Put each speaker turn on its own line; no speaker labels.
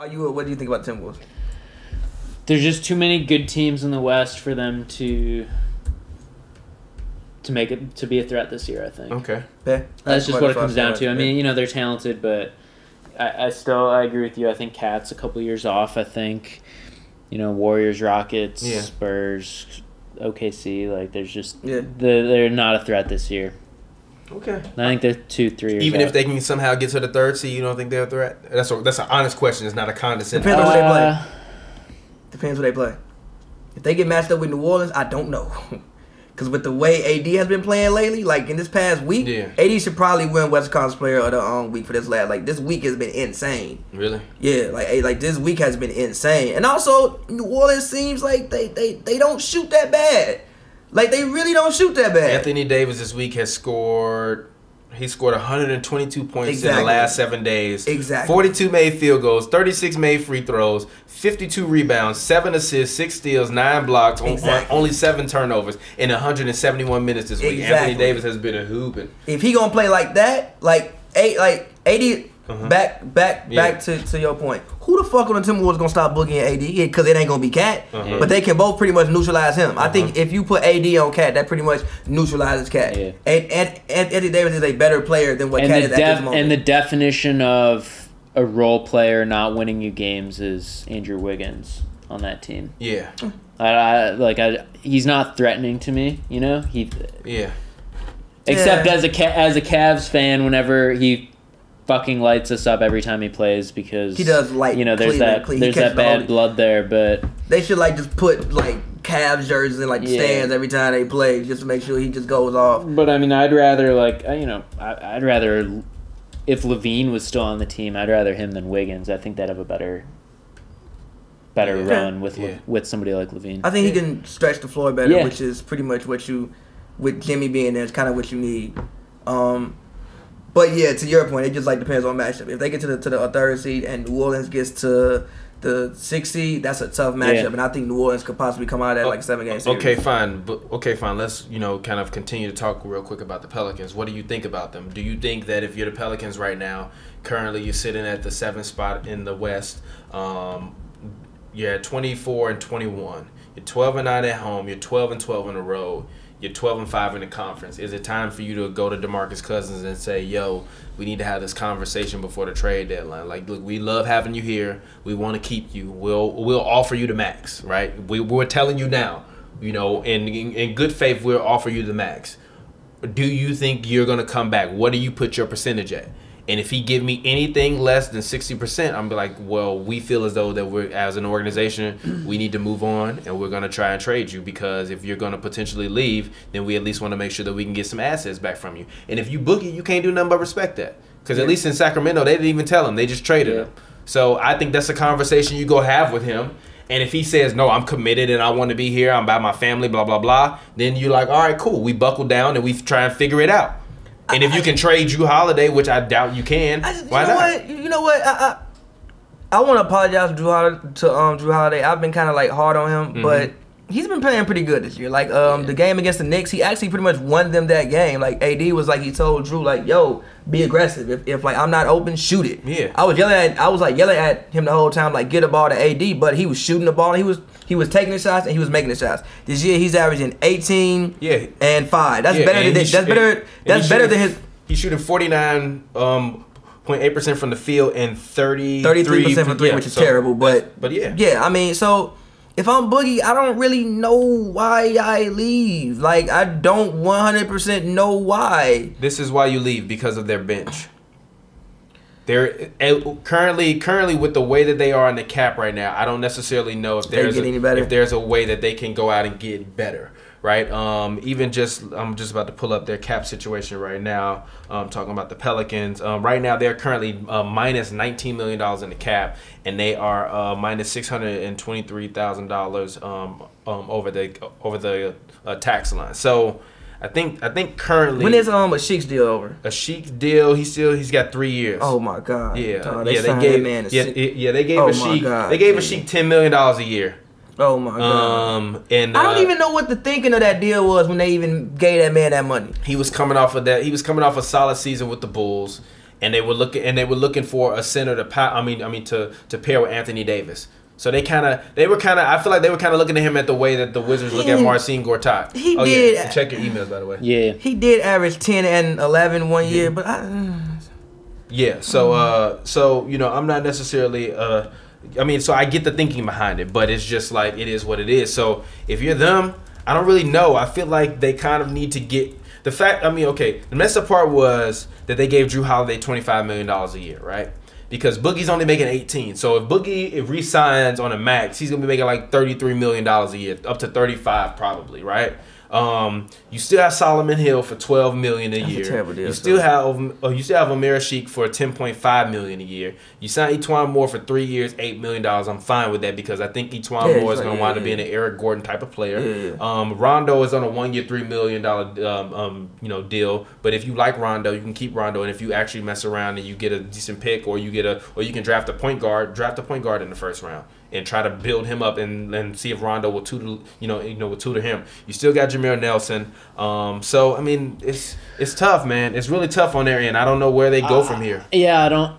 What do you think about the Timberwolves?
There's just too many good teams in the West for them to make it to be a threat this year, I think.
Okay.
Yeah.
That's just what it comes down to. I mean, they're talented, but I agree with you. I think Cat's a couple years off. I think, Warriors, Rockets, Spurs, OKC, like there's just they're not a threat this year.
Okay.
I think they're 2-3 years
Even
out.
if they can somehow get to the third seed, you don't think they're a threat? That's an honest question. It's not a condescending.
Depends on who they play. Depends who they play. If they get matched up with New Orleans, I don't know. Because with the way AD has been playing lately, like in this past week, AD should probably win West Conference Player of the week for this last. Like this week has been insane.
Really?
Yeah, like this week has been insane. And also, New Orleans seems like they don't shoot that bad. Like they really don't shoot that bad.
Anthony Davis this week has scored. He scored 122 points in the last 7 days.
Exactly.
42 made field goals, 36 made free throws, 52 rebounds, 7 assists, 6 steals, 9 blocks, only 7 turnovers in 171 minutes this week. Anthony Davis has been a hooping.
If he gonna play like that, like AD. Back to your point. Who the fuck on the Timberwolves gonna stop boogieing AD? Because it ain't gonna be Cat. But they can both pretty much neutralize him. I think if you put AD on Cat, that pretty much neutralizes Cat. Yeah. And Anthony Davis is a better player than what Cat is at this moment.
And the definition of a role player not winning you games is Andrew Wiggins on that team.
Yeah.
He's not threatening to me, Except as a Cavs fan, whenever he fucking lights us up every time he plays, because
he does
there's that bad blood there. But
they should just put Cavs jerseys in the stands every time they play, just to make sure he just goes off.
But I mean, I'd rather I'd rather, if Levine was still on the team, I'd rather him than Wiggins. I think they'd have a better run with somebody like Levine.
I think he can stretch the floor better, which is pretty much what with Jimmy being there, it's kind of what you need. But yeah, to your point, it just depends on matchup. If they get to the third seed and New Orleans gets to the 6th seed, that's a tough matchup, and I think New Orleans could possibly come out of that 7-game series.
Okay, fine. Let's kind of continue to talk real quick about the Pelicans. What do you think about them? Do you think that if you're the Pelicans right now, currently you're sitting at the 7th spot in the West, you're at 24-21, you're 12-9 at home, you're 12-12 on the road. You're 12-5 in the conference. Is it time for you to go to DeMarcus Cousins and say, yo, we need to have this conversation before the trade deadline? Look, we love having you here. We want to keep you. We'll offer you the max, right? We're telling you now, in good faith, we'll offer you the max. Do you think you're going to come back? What do you put your percentage at? And if he give me anything less than 60%, I'm be like, well, we feel as though that we're, as an organization, we need to move on, and we're going to try and trade you, because if you're going to potentially leave, then we at least want to make sure that we can get some assets back from you. And if you boogie, you can't do nothing but respect that. Because at least in Sacramento, they didn't even tell him. They just traded him. So I think that's a conversation you go have with him. And if he says, no, I'm committed and I want to be here, I'm about my family, blah, blah, blah, then you're like, all right, cool. We buckle down and we try and figure it out. And if you can trade Drew Holiday, which I doubt you can, why not?
You know what? I want to apologize to Drew Holiday. I've been kind of hard on him, but he's been playing pretty good this year. The game against the Knicks, he actually pretty much won them that game. AD was he told Drew yo, be aggressive. If I'm not open, shoot it.
Yeah.
I was yelling at him the whole time, get a ball to AD, but he was shooting the ball. And he was taking the shots and he was making the shots. This year he's averaging 18 and 5. That's better than his.
He's shooting 49.8% from the field and
33% from three, which is terrible. But yeah, I mean, so if I'm Boogie, I don't really know why I leave. I don't 100% know why.
This is why you leave, because of their bench. They're currently with the way that they are on the cap right now, I don't necessarily know if there's a way that they can go out and get better, right? I'm just about to pull up their cap situation right now. Talking about the Pelicans. Right now they're currently minus $19 million in the cap, and they are minus $623,000 over the tax line. So I think currently.
When is a Sheik's deal over?
A Sheik deal, he's got 3 years.
Oh my God!
They gave a Sheik $10 million a year.
Oh my God!
And
I don't even know what the thinking of that deal was when they even gave that man that money.
He was coming off of that. He was coming off a solid season with the Bulls. and they were looking for a center to to pair with Anthony Davis. So I feel like they were kind of looking at him at the way that the Wizards look at Marcin Gortat.
He did.
Yeah. Check your emails, by the way.
Yeah.
He did average 10 and 11 one year, but
yeah. So you know, I'm not necessarily. So I get the thinking behind it, but it's just like it is what it is. So if you're them, I don't really know. I feel like they kind of need to get the fact. The messed up part was that they gave Drew Holiday $25 million a year, right? Because Boogie's only making 18. So if Boogie re-signs on a max, he's gonna be making like $33 million a year, up to 35 probably, right? You still have Solomon Hill for $12 million a year.
Terrible deal,
you still have Amir Sheik for $10.5 million a year. You sign E'Twaun Moore for 3 years, $8 million. I'm fine with that because I think E'Twaun Moore is going to wind up being an Eric Gordon type of player. Rondo is on a 1 year, $3 million deal. But if you like Rondo, you can keep Rondo, and if you actually mess around and you get a decent pick, or you can draft a point guard in the first round and try to build him up and see if Rondo will tutor him. You still got Jameer Nelson. So I mean, it's tough, man. It's really tough on their end. I don't know where they go from here.
Yeah,